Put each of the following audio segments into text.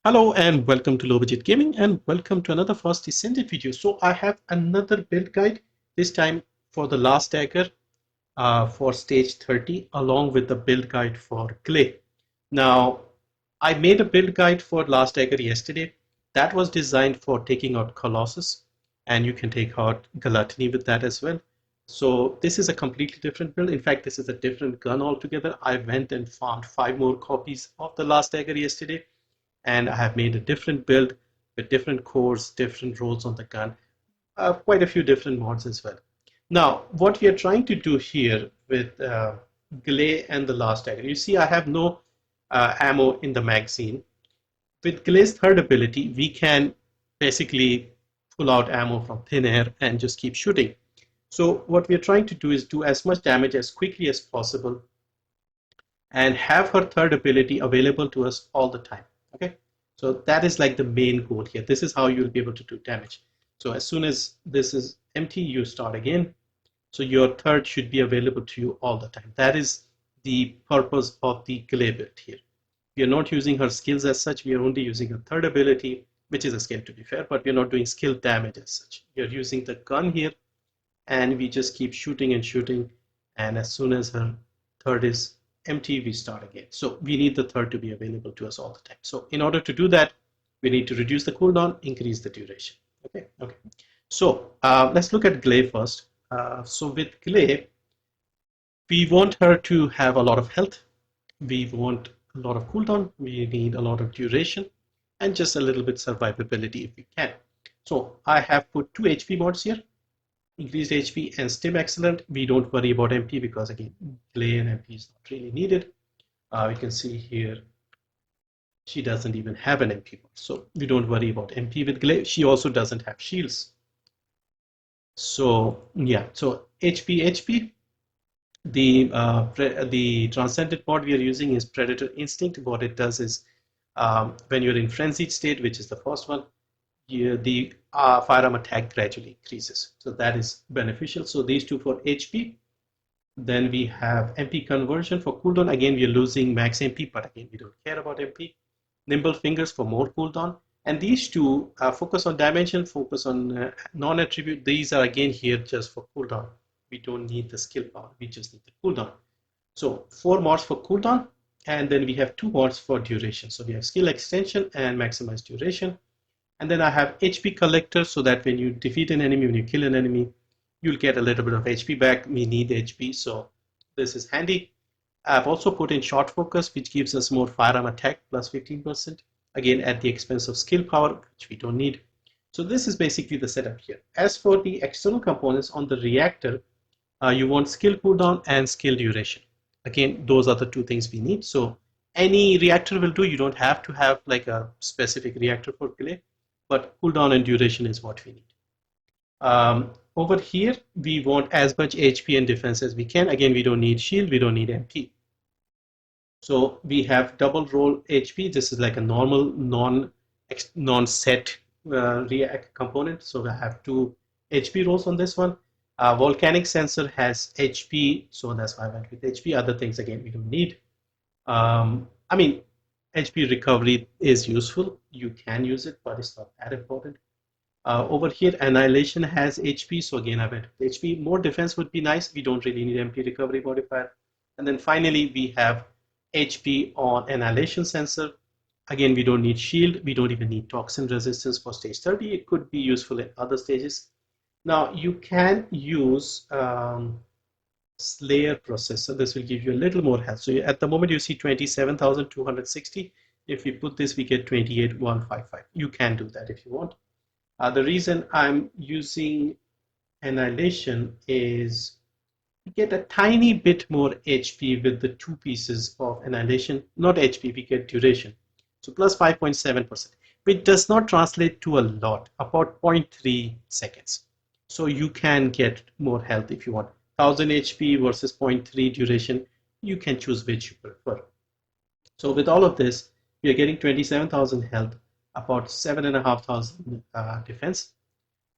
Hello and welcome to Low Budget Gaming and welcome to another first Descendant video. So I have another build guide, this time for the Last Dagger for stage 30 along with the build guide for Gley. Now I made a build guide for Last Dagger yesterday that was designed for taking out Colossus, and you can take out Gluttony with that as well. So this is a completely different build. In fact, this is a different gun altogether. I went and found 5 more copies of the Last Dagger yesterday, and I have made a different build with different cores, different rolls on the gun, quite a few different mods as well. Now, what we are trying to do here with Gley and the Last Dagger, you see I have no ammo in the magazine. With Gley's third ability, we can basically pull out ammo from thin air and just keep shooting. So what we are trying to do is do as much damage as quickly as possible and have her third ability available to us all the time. Okay, so that is like the main goal here. This is how you'll be able to do damage. So as soon as this is empty, you start again. So your third should be available to you all the time. That is the purpose of the Gley build here. We are not using her skills as such. We are only using her third ability, which is a skill to be fair, but we're not doing skill damage as such. We are using the gun here, and we just keep shooting and shooting. And as soon as her third is empty, we start again. So we need the third to be available to us all the time. So in order to do that, we need to reduce the cooldown, increase the duration. Okay. So let's look at Gley first. So with Gley, we want her to have a lot of health. We want a lot of cooldown. We need a lot of duration and just a little bit survivability if we can. So I have put 2 HP mods here. Increased HP and Stim excellent. We don't worry about MP because again, Gley and MP is not really needed. You can see here, she doesn't even have an MP mod, so we don't worry about MP with Gley. She also doesn't have shields. So yeah, so HP. The Transcendent mod we are using is Predator Instinct. What it does is when you're in frenzied state, which is the first one, the firearm attack gradually increases. So that is beneficial. So these two for HP. Then we have MP conversion for cooldown. Again, we are losing max MP, but again, we don't care about MP. Nimble fingers for more cooldown. And these two focus on dimension, focus on non-attribute. These are again here just for cooldown. We don't need the skill power. We just need the cooldown. So 4 mods for cooldown, and then we have 2 mods for duration. So we have skill extension and maximize duration. And then I have HP collector, so that when you defeat an enemy, when you kill an enemy, you'll get a little bit of HP back. We need HP, so this is handy. I've also put in short focus, which gives us more firearm attack plus 15%, again at the expense of skill power, which we don't need. So this is basically the setup here. As for the external components on the reactor, you want skill cooldown and skill duration. Again, those are the 2 things we need. So any reactor will do. You don't have to have like a specific reactor for Gley, but cooldown and duration is what we need. Over here, we want as much HP and defense as we can. Again, we don't need shield, we don't need MP. So we have double roll HP. This is like a normal non-set React component. So I have 2 HP rolls on this one. Volcanic sensor has HP, so that's why I went with HP. Other things, again, we don't need. I mean, HP recovery is useful. You can use it, but it's not that important. Over here, Annihilation has HP, so again I went with HP. More defense would be nice. We don't really need MP recovery modifier. And then finally, we have HP on Annihilation sensor. Again, we don't need shield. We don't even need toxin resistance for stage 30. It could be useful in other stages. Now, you can use Slayer processor. This will give you a little more health. So at the moment, you see 27,260. If we put this, we get 28,155. You can do that if you want. The reason I'm using Annihilation is we get a tiny bit more HP with the 2 pieces of Annihilation. Not HP, we get duration. So plus 5.7%, which does not translate to a lot, about 0.3 seconds. So you can get more health if you want. 1000 HP versus 0.3 duration, you can choose which you prefer. So with all of this, we are getting 27,000 health, about 7,500 defense.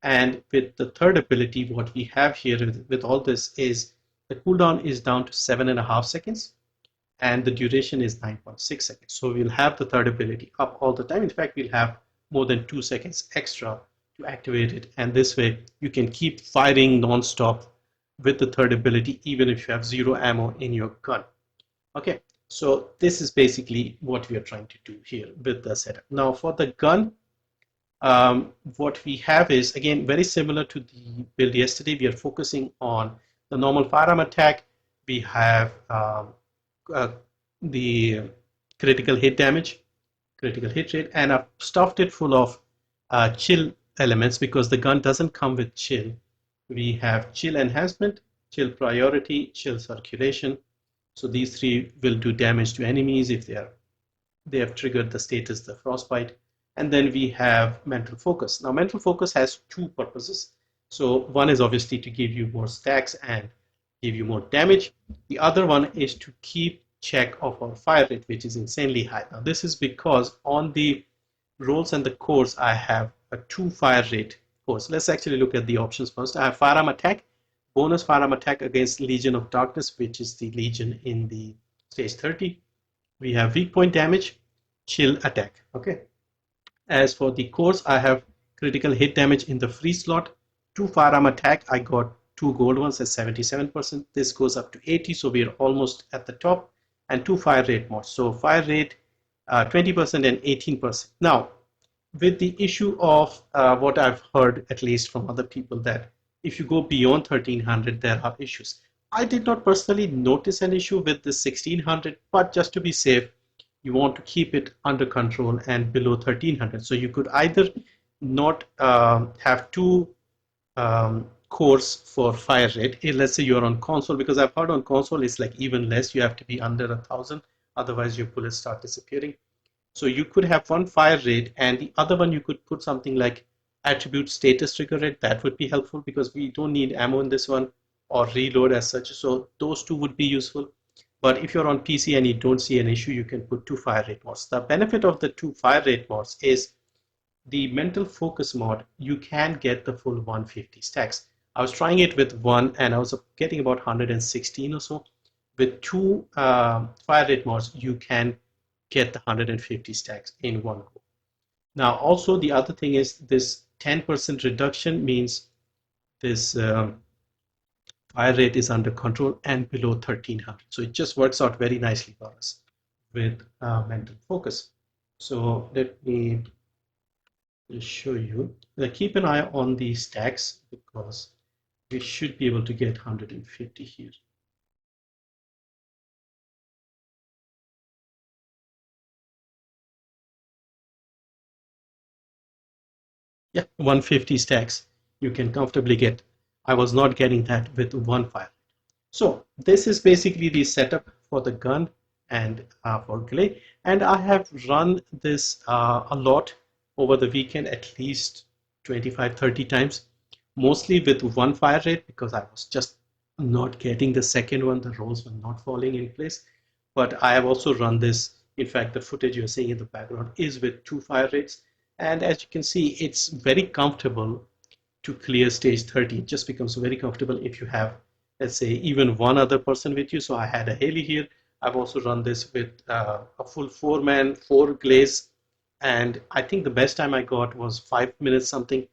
And with the third ability, what we have here with all this is the cooldown is down to 7.5 seconds. and the duration is 9.6 seconds. So we'll have the third ability up all the time. In fact, we'll have more than 2 seconds extra to activate it, and this way you can keep firing non-stop with the third ability even if you have 0 ammo in your gun. Okay, so this is basically what we are trying to do here with the setup. Now for the gun, what we have is again very similar to the build yesterday. We are focusing on the normal firearm attack. We have uh, the critical hit damage, critical hit rate, and I've stuffed it full of chill elements because the gun doesn't come with chill. We have chill enhancement, chill priority, chill circulation. So these three will do damage to enemies if they have triggered the status, the frostbite. And then we have mental focus. Now mental focus has two purposes. So one is obviously to give you more stacks and give you more damage. The other one is to keep check of our fire rate, which is insanely high. Now this is because on the roles and the cores I have a 2 fire rate course. Let's actually look at the options first. I have firearm attack, bonus firearm attack against Legion of Darkness, which is the Legion in the stage 30. We have weak point damage, chill attack. Okay. As for the cores, I have critical hit damage in the free slot, 2 firearm attack. I got 2 gold ones at 77%. This goes up to 80, so we are almost at the top. And 2 fire rate mods. So fire rate 20% and 18%. Now, with the issue of what I've heard, at least from other people, that if you go beyond 1300, there are issues. I did not personally notice an issue with the 1600, but just to be safe, you want to keep it under control and below 1300. So you could either not have 2 cores for fire rate. Let's say you're on console, because I've heard on console it's like even less. You have to be under 1000, otherwise your bullets start disappearing. So you could have 1 fire rate, and the other one you could put something like attribute status trigger rate. That would be helpful because we don't need ammo in this one or reload as such. So those two would be useful. But if you're on PC and you don't see an issue, you can put 2 fire rate mods. The benefit of the 2 fire rate mods is the mental focus mod, you can get the full 150 stacks. I was trying it with 1 and I was getting about 116 or so. With 2 fire rate mods, you can get the 150 stacks in one go. Now also the other thing is this 10% reduction means this fire rate is under control and below 1300. So it just works out very nicely for us with mental focus. So let me just show you. Now keep an eye on the stacks because we should be able to get 150 here. Yeah, 150 stacks you can comfortably get. I was not getting that with 1 fire. So this is basically the setup for the gun and for Gley. And I have run this a lot over the weekend, at least 25-30 times, mostly with 1 fire rate because I was just not getting the second one. The rolls were not falling in place. But I have also run this. In fact, the footage you're seeing in the background is with 2 fire rates. And as you can see, it's very comfortable to clear stage 30. It just becomes very comfortable if you have, let's say, even one other person with you. So I had a Haley here. I've also run this with a full 4-man, 4 Gleys. And I think the best time I got was 5 minutes something.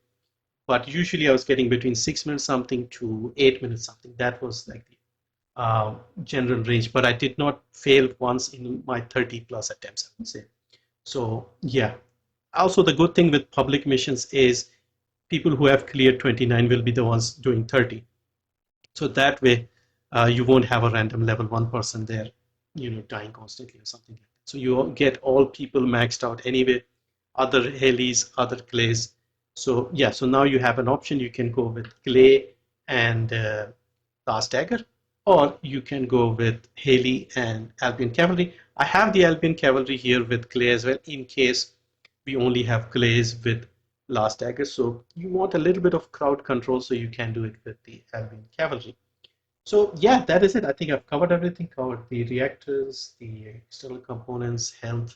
But usually I was getting between 6 minutes something to 8 minutes something. That was like the general range. But I did not fail once in my 30 plus attempts, I would say. So yeah. Also, the good thing with public missions is people who have cleared 29 will be the ones doing 30. So that way, you won't have a random level 1 person there, dying constantly or something like that. So you get all people maxed out anyway, other Haleys, other Gleys. So yeah, so now you have an option. You can go with Gley and Last Dagger, or you can go with Haley and Albion Cavalry. I have the Albion Cavalry here with Gley as well in case we only have Gleys with Last Dagger. So you want a little bit of crowd control, so you can do it with the Albion Cavalry. So yeah, that is it. I think I've covered everything, covered the reactors, the external components, health,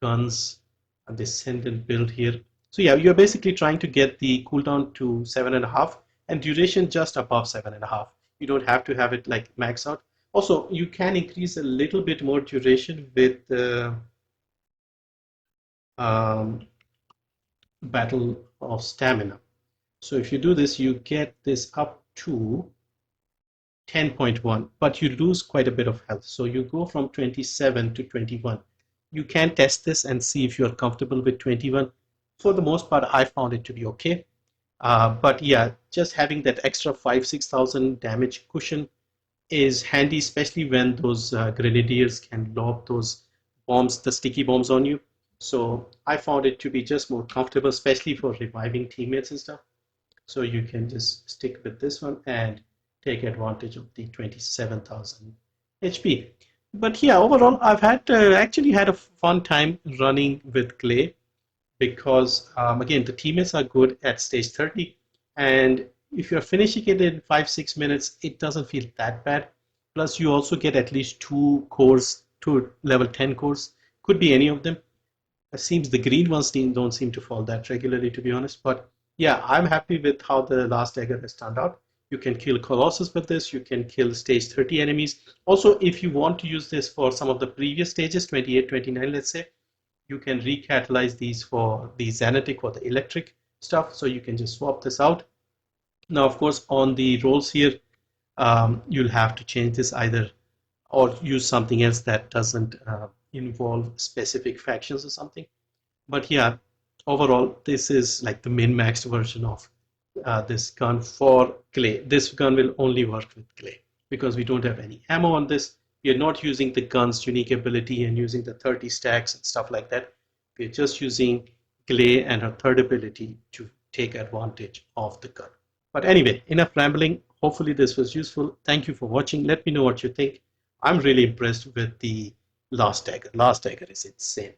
guns, a Descendant build here. So yeah, you're basically trying to get the cooldown to 7.5 and duration just above 7.5. You don't have to have it like max out. Also, you can increase a little bit more duration with um, Battle of Stamina. So if you do this, you get this up to 10.1, but you lose quite a bit of health. So you go from 27 to 21. You can test this and see if you're comfortable with 21. For the most part, I found it to be okay. But yeah, just having that extra 5,000-6,000 damage cushion is handy, especially when those grenadiers can lob those bombs, the sticky bombs on you. So I found it to be just more comfortable, especially for reviving teammates and stuff. So you can just stick with this one and take advantage of the 27,000 HP. But yeah, overall, I've had actually had a fun time running with Gley because again, the teammates are good at stage 30, and if you're finishing it in 5-6 minutes, it doesn't feel that bad. Plus, you also get at least 2 cores, 2 level 10 cores, could be any of them. It seems the green ones don't seem to fall that regularly, to be honest. But yeah, I'm happy with how the Last Dagger has turned out. You can kill Colossus with this. You can kill stage 30 enemies. Also, if you want to use this for some of the previous stages, 28, 29, let's say, you can recatalyze these for the Xanatic or the electric stuff. So you can just swap this out. Now, of course, on the rolls here, you'll have to change this either or use something else that doesn't involve specific factions or something. But yeah, overall, this is like the min-maxed version of this gun for Gley. This gun will only work with Gley because we don't have any ammo on this. We are not using the gun's unique ability and using the 30 stacks and stuff like that. We're just using Gley and her third ability to take advantage of the gun. But anyway, enough rambling. Hopefully this was useful. Thank you for watching. Let me know what you think. I'm really impressed with the Last Dagger. Last Dagger is insane.